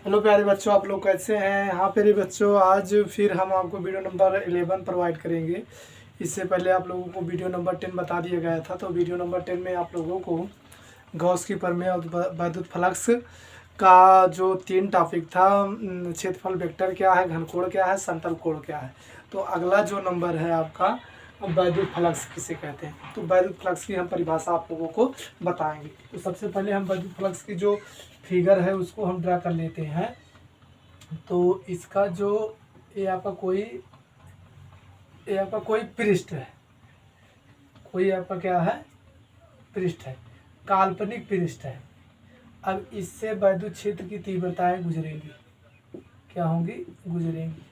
Hello प्यारे बच्चों, आप लोग कैसे हैं। हाँ प्यारे बच्चों, आज फिर हम आपको वीडियो नंबर 11 प्रोवाइड करेंगे। इससे पहले आप लोगों को वीडियो नंबर 10 बता दिया गया था। तो वीडियो नंबर 10 में आप लोगों को गॉस की प्रमेय और वैद्युत फ्लक्स का जो 3 टॉपिक था, क्षेत्रफल वेक्टर क्या है, घनकोण क्या है, समतल कोण क्या है। तो अगला जो नंबर है आपका वैद्युत फ्लक्स किसे कहते हैं। तो वैद्युत फ्लक्स की हम परिभाषा आप लोगों को बताएंगे। तो सबसे पहले हम वैद्युत फ्लक्स की जो फिगर है उसको हम ड्रा कर लेते हैं। तो इसका जो ये आपका कोई पृष्ठ है, कोई आपका क्या है, पृष्ठ है, काल्पनिक पृष्ठ है। अब इससे वैद्युत क्षेत्र की तीव्रताएं गुजरेंगी, क्या होंगी, गुजरेंगी।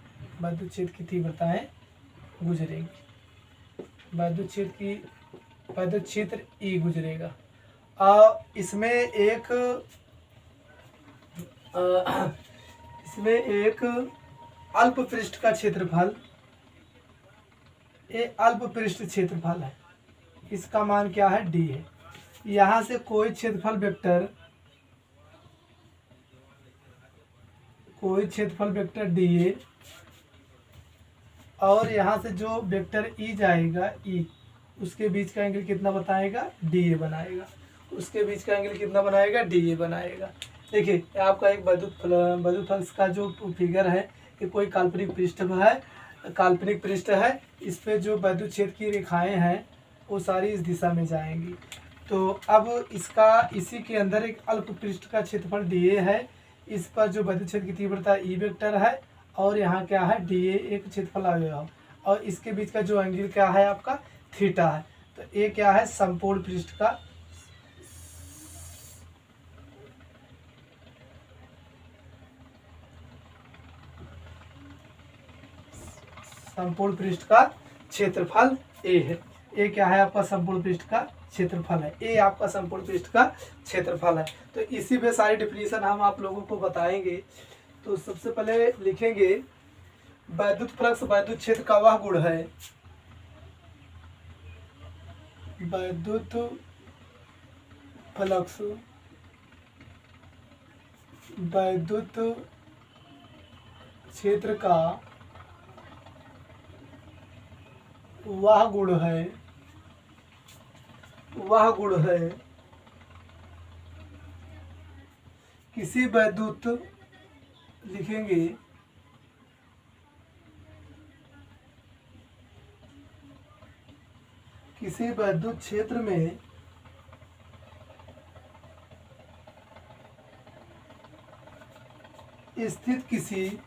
वैद्युत क्षेत्र की तीव्रताएं गुजरेंगी, वैद्युत क्षेत्र ई गुजरेगा। इसमें एक अल्प पृष्ठ का क्षेत्रफल, ये अल्प पृष्ठ क्षेत्रफल है, इसका मान क्या है, डी है। यहाँ से कोई क्षेत्रफल वेक्टर डी ए, और यहाँ से जो वेक्टर ई जाएगा, ई उसके बीच का एंगल कितना बताएगा, डी ए बनाएगा। उसके बीच का एंगल कितना बनाएगा, डी ए बनाएगा। देखिए आपका एक वैद्युत फ्लक्स का जो फिगर है कि कोई काल्पनिक पृष्ठ है, इस पे जो वैद्युत क्षेत्र की रेखाएं हैं वो सारी इस दिशा में जाएंगी। तो अब इसी के अंदर एक अल्प पृष्ठ का क्षेत्रफल डी ए है, इस पर जो वैद्युत क्षेत्र की तीव्रता ई वेक्टर है, और यहाँ क्या है, डी ए एक क्षेत्रफल आ गया, और इसके बीच का जो एंगल क्या है आपका, थीटा है। तो ये क्या है, समकोण पृष्ठ का क्षेत्रफल ए है। ए क्या है आपका, संपूर्ण पृष्ठ का क्षेत्रफल है। ए आपका संपूर्ण पृष्ठ का क्षेत्रफल है। तो इसी में सारी डिफिनीशन हम आप लोगों को बताएंगे। तो सबसे पहले लिखेंगे, वैद्युत फ्लक्स वैद्युत क्षेत्र का वह गुण है, वैद्युत फ्लक्स वैद्युत क्षेत्र का वह गुण है किसी वैद्युत, लिखेंगे किसी वैद्युत क्षेत्र में स्थित किसी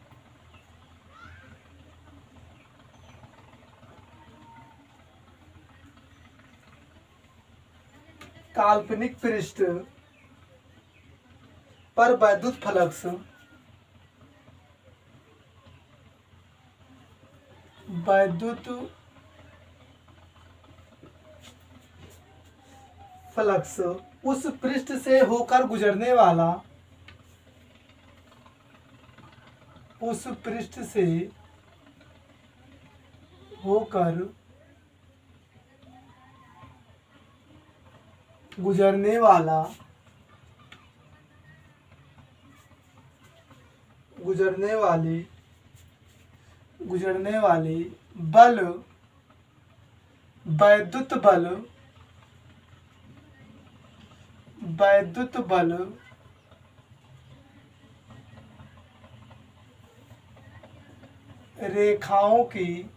काल्पनिक पृष्ठ पर वैद्युत फ्लक्स उस पृष्ठ से होकर गुजरने वाला, उस पृष्ठ से होकर गुजरने वाली बल, वैद्युत बल रेखाओं की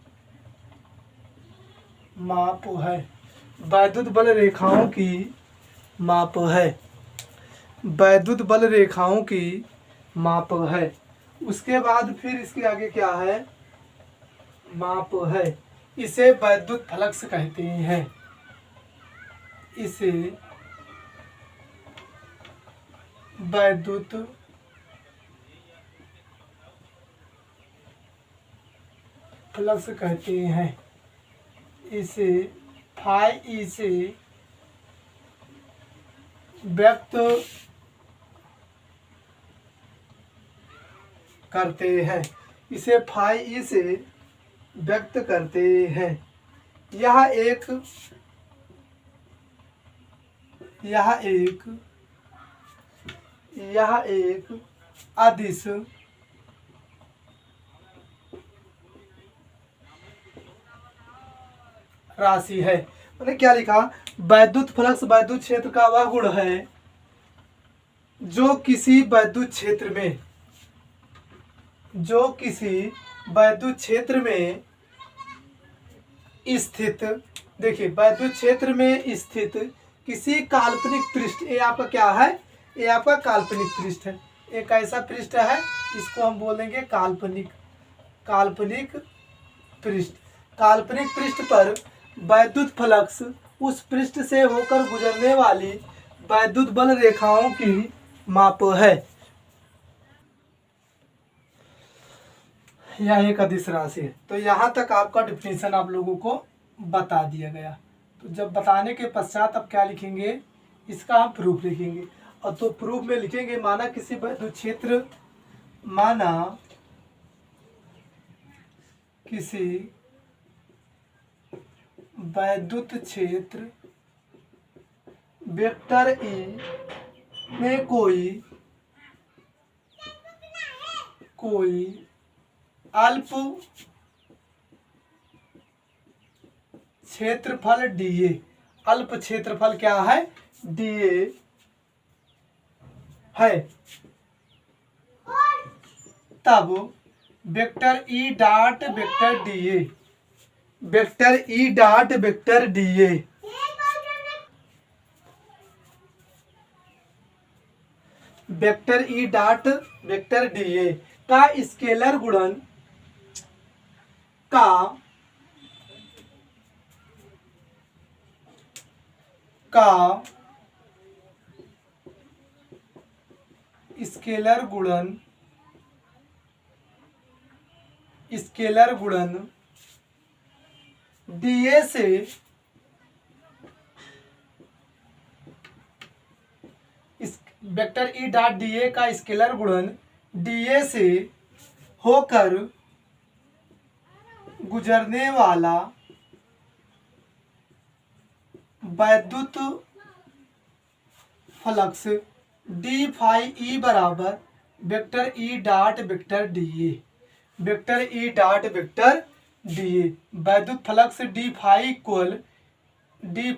माप है। वैद्युत बल रेखाओं की माप है, वैद्युत बल रेखाओं की माप है। उसके बाद फिर इसके आगे क्या है, माप है। इसे वैद्युत फ्लक्स कहते हैं, इसे वैद्युत फ्लक्स कहते हैं। इसे फाई ई से व्यक्त करते हैं, इसे फाई ई से व्यक्त करते हैं। यह एक यह एक अदिश राशि है। मैंने क्या लिखा, वैद्युत फ्लक्स वैद्युत क्षेत्र का वह गुण है जो किसी वैद्युत क्षेत्र में स्थित, देखिए वैद्युत क्षेत्र में स्थित किसी काल्पनिक पृष्ठ, ये आपका क्या है, ये आपका काल्पनिक पृष्ठ है। एक ऐसा पृष्ठ है, इसको हम बोलेंगे काल्पनिक पृष्ठ। काल्पनिक पृष्ठ पर वैद्युत फ्लक्स उस पृष्ठ से होकर गुजरने वाली वैद्युत बल रेखाओं की माप है। यह एक अदिश राशि है। तो यहाँ तक आपका डिफिनेशन आप लोगों को बता दिया गया। तो जब बताने के पश्चात अब क्या लिखेंगे, इसका हम प्रूफ लिखेंगे। और तो प्रूफ में लिखेंगे, माना किसी वैद्युत क्षेत्र वेक्टर ई में कोई अल्प क्षेत्रफल डीए, अल्प क्षेत्रफल क्या है, डीए है, तब vector E dot vector D A, vector E dot vector D A vector E dot vector DA का स्केलर गुणन का स्केलर गुणन डीए से वेक्टर ई डॉट डीए का स्केलर गुणन डीए से होकर गुजरने वाला वैद्युत फ्लक्स डी फाई ई बराबर vector E dot vector D A, vector E dot vector D A, वैद्युत flux D phi equal E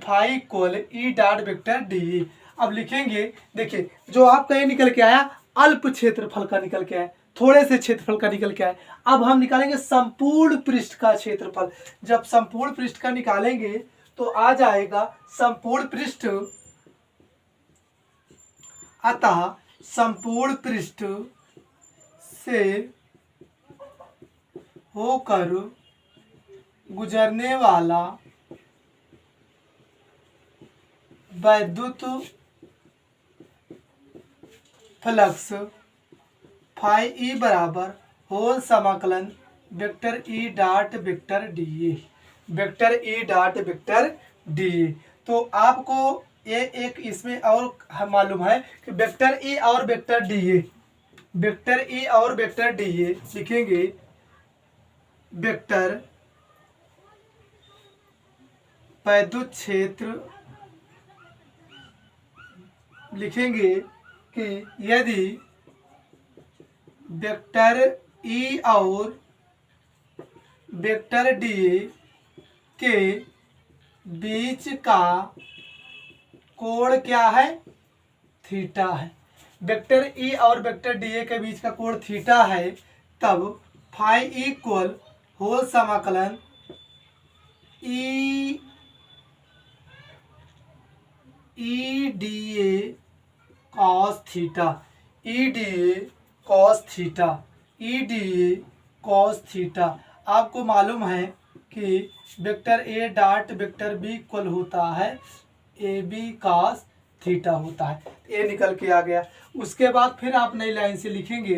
dot vector D A. अब लिखेंगे, देखिए जो आपका ये निकल के आया अल्प क्षेत्रफल का निकल के आया, थोड़े से क्षेत्रफल का निकल के आया। अब हम निकालेंगे संपूर्ण पृष्ठ का क्षेत्रफल। जब संपूर्ण पृष्ठ का निकालेंगे तो आ जाएगा संपूर्ण पृष्ठ, अतः संपूर्ण पृष्ठ से होकर गुजरने वाला वैद्युत फ्लक्स फाई ई बराबर होल समाकलन vector E dot vector D A, vector E dot vector DA. तो आपको ये एक इसमें और मालूम है कि वेक्टर ई और वेक्टर डीए, वेक्टर ई और वेक्टर डीए लिखेंगे, वेक्टर वैद्युत क्षेत्र लिखेंगे कि यदि वेक्टर ई और वेक्टर डीए के बीच का कोण क्या है, थीटा है। वेक्टर ई और वेक्टर डीए के बीच का कोण थीटा है, तब फाई इक्वल होल समाकलन E DA cos theta, E DA cos theta, E DA cos theta. आपको मालूम है कि vector A dot vector B equal होता है ए बी कॉस थीटा होता है। ए निकल के आ गया। उसके बाद फिर आप नई लाइन से लिखेंगे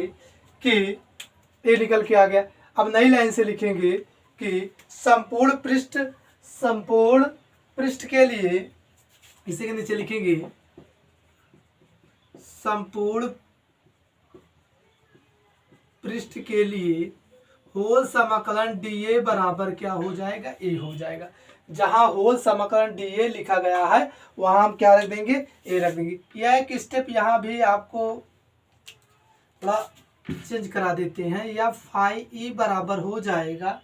कि ए निकल के आ गया। अब नई लाइन से लिखेंगे कि संपूर्ण पृष्ठ के लिए, इसी के नीचे लिखेंगे संपूर्ण पृष्ठ के लिए होल समाकलन डीए बराबर क्या हो जाएगा, ए हो जाएगा। जहां होल समाकलन डीए लिखा गया है वहां हम क्या रख देंगे, ए रख देंगे। यह एक स्टेप यहाँ भी आपको थोड़ा चेंज करा देते हैं, या फाई ई बराबर हो जाएगा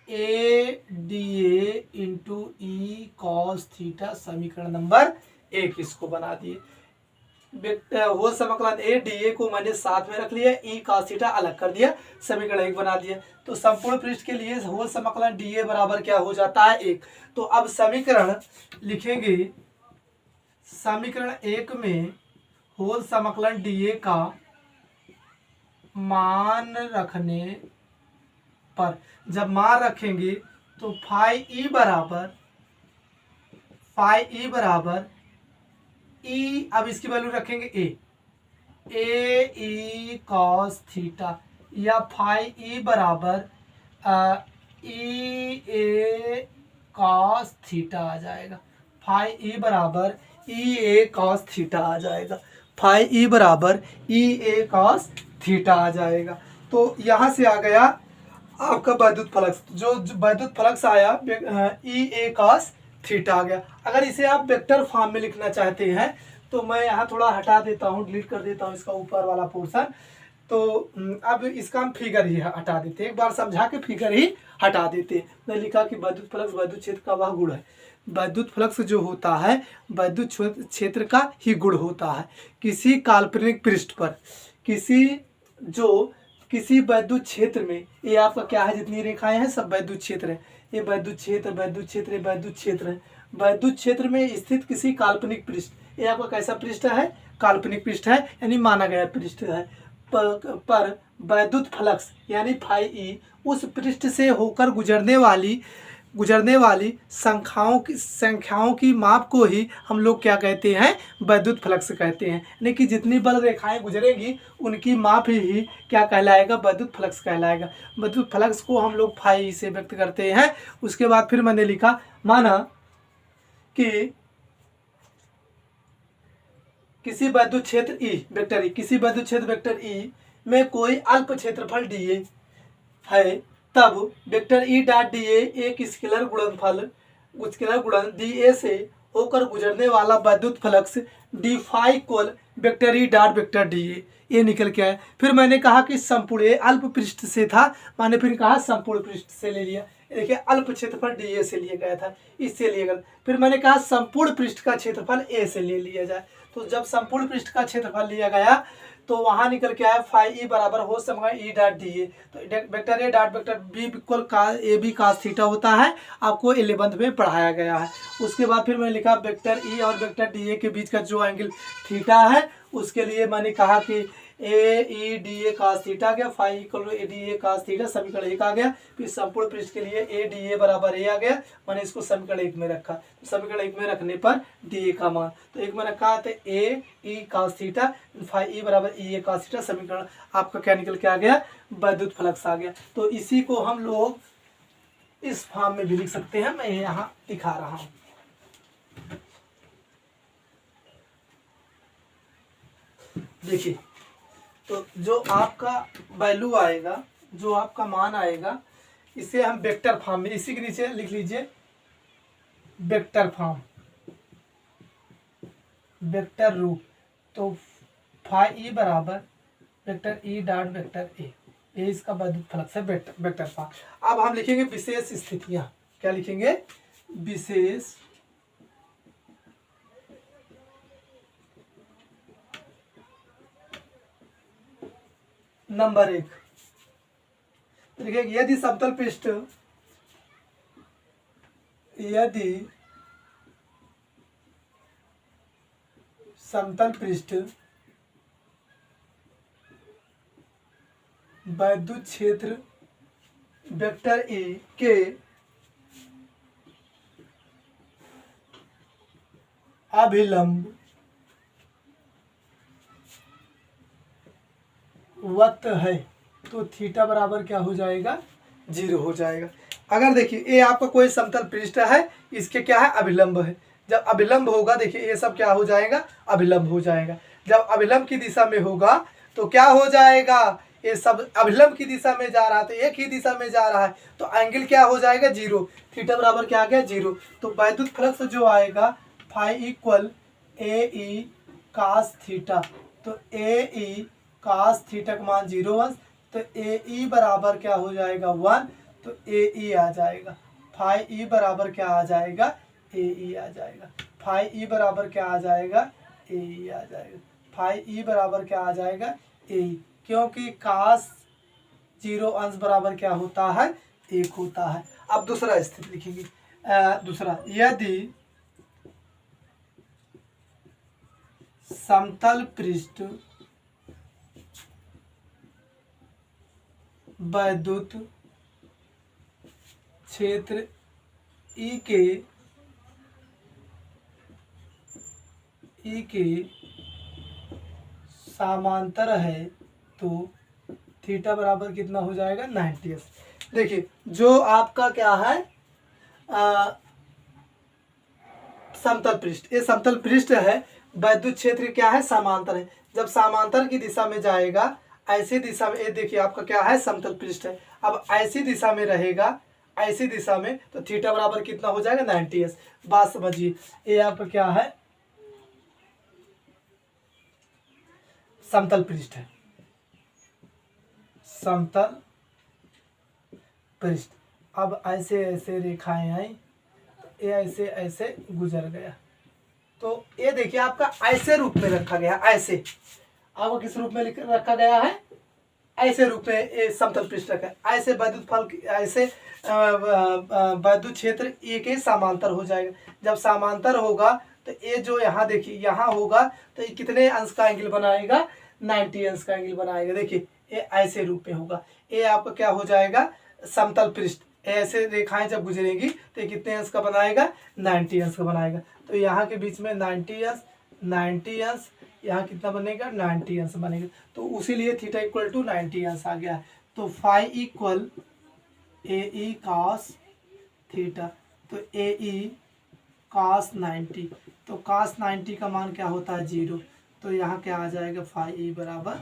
ए डी ए इंटू ई कॉस थीटा, समीकरण नंबर 1 इसको बना दिए। होल समाकलन ए डी ए को मैंने साथ में रख लिया, ई कॉस थीटा अलग कर दिया, समीकरण 1 बना दिया। तो संपूर्ण पृष्ठ के लिए होल समाकलन डी ए बराबर क्या हो जाता है 1। तो अब समीकरण लिखेंगे, समीकरण 1 में होल समाकलन डी ए का मान रखने पर, जब मान रखेंगे तो फाई ई बराबर ई, अब इसकी वैल्यू रखेंगे ए ई कॉस थीटा, या फाई ई बराबर ई ए कॉस थीटा आ जाएगा। फाई ई बराबर ई ए कॉस थीटा आ जाएगा, फाई ई बराबर ई ए कॉस थीटा आ जाएगा। तो यहाँ से आ गया आपका वैद्युत फ्लक्स, जो वैद्युत फ्लक्स आया ई ए कॉस थीटा आ गया। अगर इसे आप वेक्टर फॉर्म में लिखना चाहते हैं तो मैं यहाँ थोड़ा हटा देता हूँ, डिलीट कर देता हूँ इसका ऊपर वाला पोर्शन। तो अब इसका हम फिगर ही हटा देते, एक बार समझा के फिगर ही हटा देते। मैं लिखा कि वैद्युत फ्लक्स वैद्युत क्षेत्र का वह गुण है। वैद्युत फ्लक्स जो होता है वैद्युत क्षेत्र का ही गुण होता है। किसी काल्पनिक पृष्ठ पर किसी वैद्युत क्षेत्र में, ये आपका क्या है, जितनी रेखाएं हैं सब वैद्युत क्षेत्र है। ये वैद्युत क्षेत्र वैद्युत क्षेत्र वैद्युत क्षेत्र है। वैद्युत क्षेत्र में स्थित किसी काल्पनिक पृष्ठ, ये आपका कैसा पृष्ठ है, काल्पनिक पृष्ठ है, यानी माना गया पृष्ठ है। पर वैद्युत फ्लक्स यानी फाई ई उस पृष्ठ से होकर गुजरने वाली संख्याओं की माप को ही हम लोग क्या कहते हैं, वैद्युत फ्लक्स कहते हैं। यानी कि जितनी बल रेखाएं गुजरेंगी उनकी माप ही क्या कहलाएगा, वैद्युत फ्लक्स कहलाएगा। वैद्युत फ्लक्स को हम लोग फाई से व्यक्त करते हैं। उसके बाद फिर मैंने लिखा, माना कि किसी वैद्युत क्षेत्र ई वेक्टर ई, किसी वैद्युत क्षेत्र वेक्टर ई में कोई अल्प क्षेत्रफल डी ए है, तब वेक्टर ई डॉट डी ए एक स्केलर गुणन डी ए से होकर गुजरने वाला वैद्युत flux D phi equal vector E dot vector D A, ये निकल के आया। फिर मैंने कहा कि संपूर्ण, ये अल्प पृष्ठ से था, मैंने फिर कहा संपूर्ण पृष्ठ से ले लिया। देखिए अल्प क्षेत्रफल डी ए से लिया गया था, इससे लिया गया। फिर मैंने कहा संपूर्ण पृष्ठ का क्षेत्रफल ए से ले लिया जाए। तो जब संपूर्ण पृष्ठ का क्षेत्रफल लिया गया तो वहां निकल के आया फाई ई बराबर हो समय ई डॉट डी ए। तो vector A dot vector B equal A B cos theta होता है, आपको 11th में पढ़ाया गया है। उसके बाद फिर मैंने लिखा वेक्टर ई और वेक्टर डी ए के बीच का जो एंगल थीटा है उसके लिए मैंने कहा कि A E D A cos theta गया, phi equal A D A cos theta, समीकरण 1 आ गया। फिर संपूर्ण पृष्ठ के लिए ए डी ए बराबर ए आ गया, मैंने इसको समीकरण 1 में रखा। तो समीकरण 1 में रखने पर डी ए का मान, तो एक में रखा तो ए ई कास थीटा, फाई ई बराबर ई ए कास थीटा, समीकरण आपका क्या निकल के आ गया, वैद्युत फ्लक्स आ गया। तो इसी को हम लोग इस फॉर्म में भी लिख सकते हैं, मैं यहाँ दिखा रहा हूँ। देखिए, तो जो आपका वैल्यू आएगा, जो आपका मान आएगा, इसे हम वेक्टर फॉर्म में, इसी के नीचे लिख लीजिए वेक्टर फॉर्म, वेक्टर रूप। तो फाई ई बराबर vector E dot vector A, ये इसका वैद्युत फ्लक्स है, वेक्टर फॉर्म। अब हम लिखेंगे विशेष स्थितियां, क्या लिखेंगे, विशेष नंबर 1। देखिए यदि समतल पृष्ठ, वैद्युत क्षेत्र वेक्टर ए के अभिलंब वक्त है तो थीटा बराबर क्या हो जाएगा, 0 हो जाएगा। अगर देखिए ये आपका कोई समतल पृष्ठ है, इसके क्या है, अभिलंब है। जब अभिलंब होगा, देखिए ये सब क्या हो जाएगा, अभिलंब हो जाएगा। जब अभिलंब की दिशा में होगा तो क्या हो जाएगा, ये सब अभिलंब की दिशा में जा रहा है, तो एक ही दिशा में जा रहा है, तो एंगल क्या हो जाएगा, 0। थीटा बराबर क्या आ गया, 0। तो वैद्युत फ्लक्स जो आएगा फाई इक्वल ए ई कास थीटा, तो ए ई कास थीटा का मान 0 अंश, तो ए ई बराबर क्या हो जाएगा 1, तो ए ई आ जाएगा। फाई ई बराबर क्या आ जाएगा, ए ई आ जाएगा। फाई ई बराबर क्या आ जाएगा, ए ई आ जाएगा। फाई ई बराबर क्या आ जाएगा, ए ई, क्योंकि कास 0 अंश बराबर क्या होता है, 1 होता है। अब दूसरा स्थिति लिखेंगे। दूसरा, यदि समतल पृष्ठ वैद्युत क्षेत्र ई के समांतर है तो थीटा बराबर कितना हो जाएगा, 90। देखिए जो आपका क्या है समतल पृष्ठ, ये समतल पृष्ठ है, वैद्युत क्षेत्र क्या है, समांतर है। जब समांतर की दिशा में जाएगा, ऐसी दिशा में, ये देखिए आपका क्या है, समतल पृष्ठ है। अब ऐसी दिशा में रहेगा, ऐसी दिशा में, तो थीटा बराबर कितना हो जाएगा, 90। बात समझिए, ये आपका क्या है, समतल पृष्ठ है, समतल पृष्ठ। अब ऐसे ऐसे रेखाएं आई, ये ऐसे ऐसे गुजर गया, तो ये देखिए आपका ऐसे रूप में रखा गया, ऐसे आपको किस रूप में रखा गया है, ऐसे रूप में ये समतल पृष्ठ रखा है। ऐसे वैद्युत फल, ऐसे वैद्युत क्षेत्र ए के समांतर हो जाएगा। जब समांतर होगा तो ये जो यहाँ देखिए यहाँ होगा, तो ये कितने अंश का एंगल बनाएगा, 90 अंश का एंगल बनाएगा। देखिए ये ऐसे रूप में होगा, ये आपका क्या हो जाएगा, समतल पृष्ठ। ऐसे रेखाएं जब गुजरेंगी तो ये कितने अंश का बनाएगा, 90 अंश का बनाएगा। तो यहाँ के बीच में 90 अंश, 90 अंश, यहाँ कितना बनेगा, 90 अंश बनेगा। तो उसीलिए थीटा इक्वल टू 90 अंश आ गया है। तो फाई इक्वल ए ई कास थीटा, तो ए ई कास 90, तो कास 90 का मान क्या होता है, 0। तो यहाँ क्या आ जाएगा, फाई ई बराबर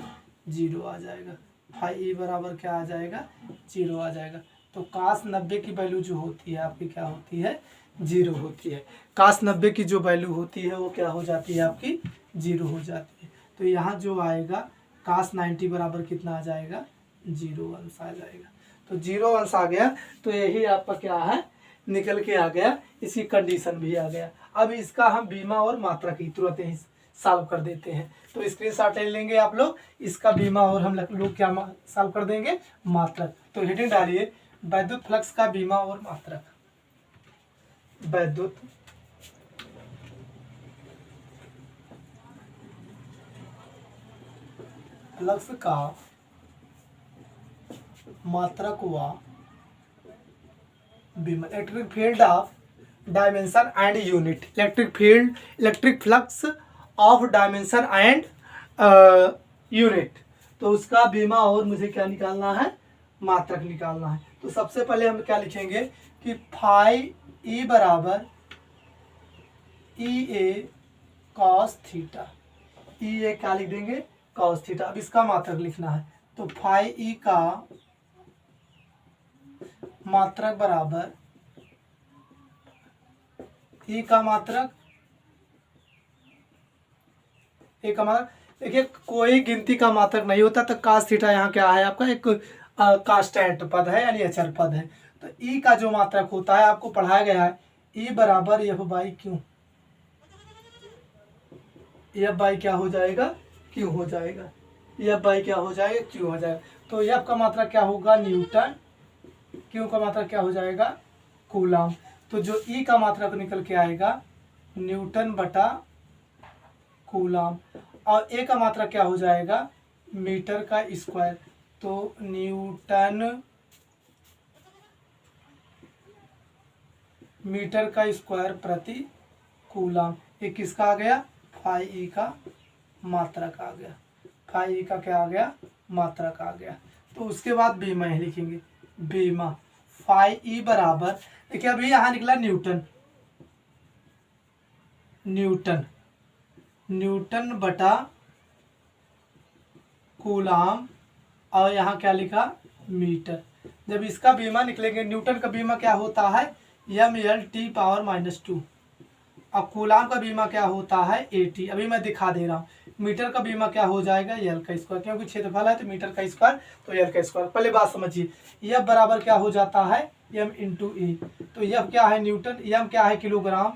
0 आ जाएगा। फाई ई बराबर क्या आ जाएगा, 0 आ जाएगा। तो कास 90 की वैल्यू जो होती है आपकी क्या होती है, 0 होती है। कास 90 की जो वैल्यू होती है वो क्या हो जाती है, आपकी 0 हो जाती है। तो यहाँ जो आएगा कास 90 बराबर कितना आ जाएगा, 0 अंश आ जाएगा। तो 0 अंश आ गया, तो यही आपका क्या है, निकल के आ गया, इसकी कंडीशन भी आ गया। अब इसका हम बीमा और मात्रा की तुरंत ही सॉल्व कर देते हैं। तो स्क्रीनशॉट ले लेंगे आप लोग, इसका बीमा और हम लोग क्या सॉल्व कर देंगे, मात्रक। तो हेडिंग डालिए, वैद्युत फ्लक्स का बीमा और मात्रक। वैद्युत फ्लक्स का मात्रक व बीमा। Electric field of dimension and unit. Electric flux of dimension and unit. तो उसका बीमा और मुझे क्या निकालना है, मात्रक निकालना है। तो सबसे पहले हम क्या लिखेंगे कि फाई ई बराबर ई ए कॉस थीटा। ई ए क्या लिख देंगे, कॉस थीटा। अब इसका मात्रक लिखना है, तो फाई ई का मात्रक बराबर, ई का मात्रक, ए का मात्रक। देखिए कोई गिनती का मात्रक नहीं होता, तो कास थीटा यहाँ क्या है आपका, एक कांस्टेंट पद है, यानी अचर पद है। तो ई का जो मात्रक होता है आपको पढ़ाया गया है, ई बराबर F by Q. F by क्या हो जाएगा, क्यू हो जाएगा। एफ बाई क्या हो जाएगा, क्यू हो जाएगा। तो एफ का मात्रक क्या होगा, न्यूटन। क्यू का मात्रक क्या हो जाएगा, कूलम। तो जो ई का मात्रक निकल के आएगा, न्यूटन बटा कूलम। और ए का मात्रक क्या हो जाएगा, मीटर का स्क्वायर। तो न्यूटन मीटर का स्क्वायर प्रति कूलम। ये किसका आ गया, फाई ई का मात्रक आ गया। फाई ई का क्या आ गया, मात्रक आ गया। तो उसके बाद बीमा ही लिखेंगे, बीमा फाई ई बराबर, देखिए अभी यहाँ निकला न्यूटन, न्यूटन बटा कूलम, और यहाँ क्या लिखा, मीटर। जब इसका बीमा निकलेंगे, न्यूटन का बीमा क्या होता है, mL/T⁻²। अब कूलम का बीमा क्या होता है, AT। अभी मैं दिखा दे रहा हूँ, मीटर का बीमा क्या हो जाएगा, एल का स्क्वायर, क्योंकि क्षेत्रफल है तो मीटर का स्क्वायर तो एल का स्क्वायर। पहले बात समझिए, एफ बराबर क्या हो जाता है, एम इंटू ए। तो एफ क्या है न्यूटन, एम क्या है किलोग्राम,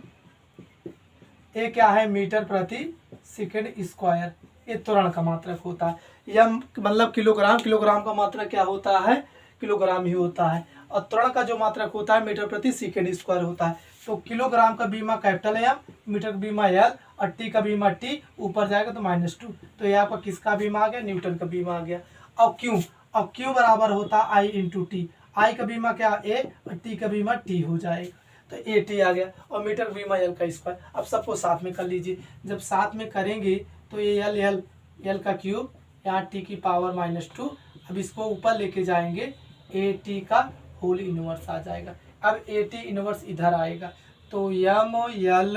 ए क्या है मीटर प्रति सेकंड स्क्वायर। ये त्वरण का मात्रक होता है, एम मतलब किलोग्राम, किलोग्राम का मात्रक क्या होता है, किलोग्राम ही होता है। और त्वरण का जो मात्रक होता है मीटर प्रति सेकंड स्क्वायर होता है। तो किलोग्राम का बीमा कैपिटल एम, मीटर का बीमा एल, और टी का बीमा टी, ऊपर जाएगा तो -2। तो ये आपका किसका बीमा आ गया, न्यूटन का बीमा आ गया। अब क्यों, अब क्यों बराबर होता है आई इंटू टी, आई का बीमा क्या ए और टी का बीमा टी हो जाएगा, तो ए टी आ गया, और मीटर का बीमा एल का स्क्वायर। अब सबको साथ में कर लीजिए, जब साथ में करेंगे तो ये एल एल एल का क्यूब, यहाँ टी की पावर -2। अब इसको ऊपर लेके जाएंगे, ए टी का होल इनवर्स आ जाएगा। अब ए टी इनवर्स इधर आएगा, तो एम एल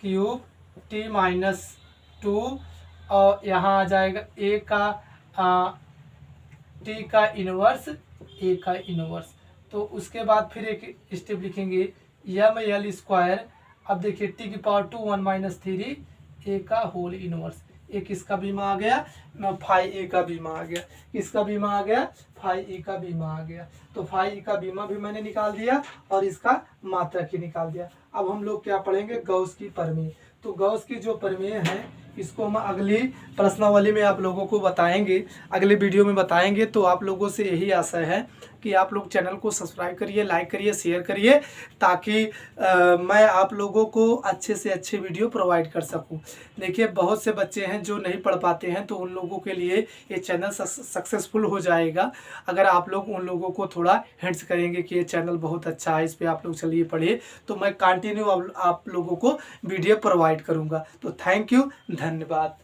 क्यूब टी -2, और यहाँ आ जाएगा ए का टी का इनवर्स, ए का इनवर्स। तो उसके बाद फिर एक स्टेप लिखेंगे, एम एल स्क्वायर। अब देखिए टी की पावर 2 1 - 3, ए का होल इनवर्स। ए किसका बीमा आ गया, फाई ए का बीमा आ गया। किसका बीमा आ गया, फाई ए का बीमा आ गया। तो फाई ए का बीमा भी मैंने निकाल दिया और इसका मात्रक ही निकाल दिया। अब हम लोग क्या पढ़ेंगे, गॉस की प्रमेय। तो गॉस की जो प्रमेय है इसको हम अगली प्रश्नावली में आप लोगों को बताएंगे, अगले वीडियो में बताएंगे। तो आप लोगों से यही आशा है कि आप लोग चैनल को सब्सक्राइब करिए, लाइक करिए, शेयर करिए, ताकि मैं आप लोगों को अच्छे से अच्छे वीडियो प्रोवाइड कर सकूं। देखिए बहुत से बच्चे हैं जो नहीं पढ़ पाते हैं, तो उन लोगों के लिए ये चैनल सक्सेसफुल हो जाएगा अगर आप लोग उन लोगों को थोड़ा हिंट्स करेंगे कि ये चैनल बहुत अच्छा है, इस पर आप लोग चलिए पढ़िए। तो मैं कंटिन्यू आप लोगों को वीडियो प्रोवाइड करूँगा। तो थैंक यू, धन्यवाद।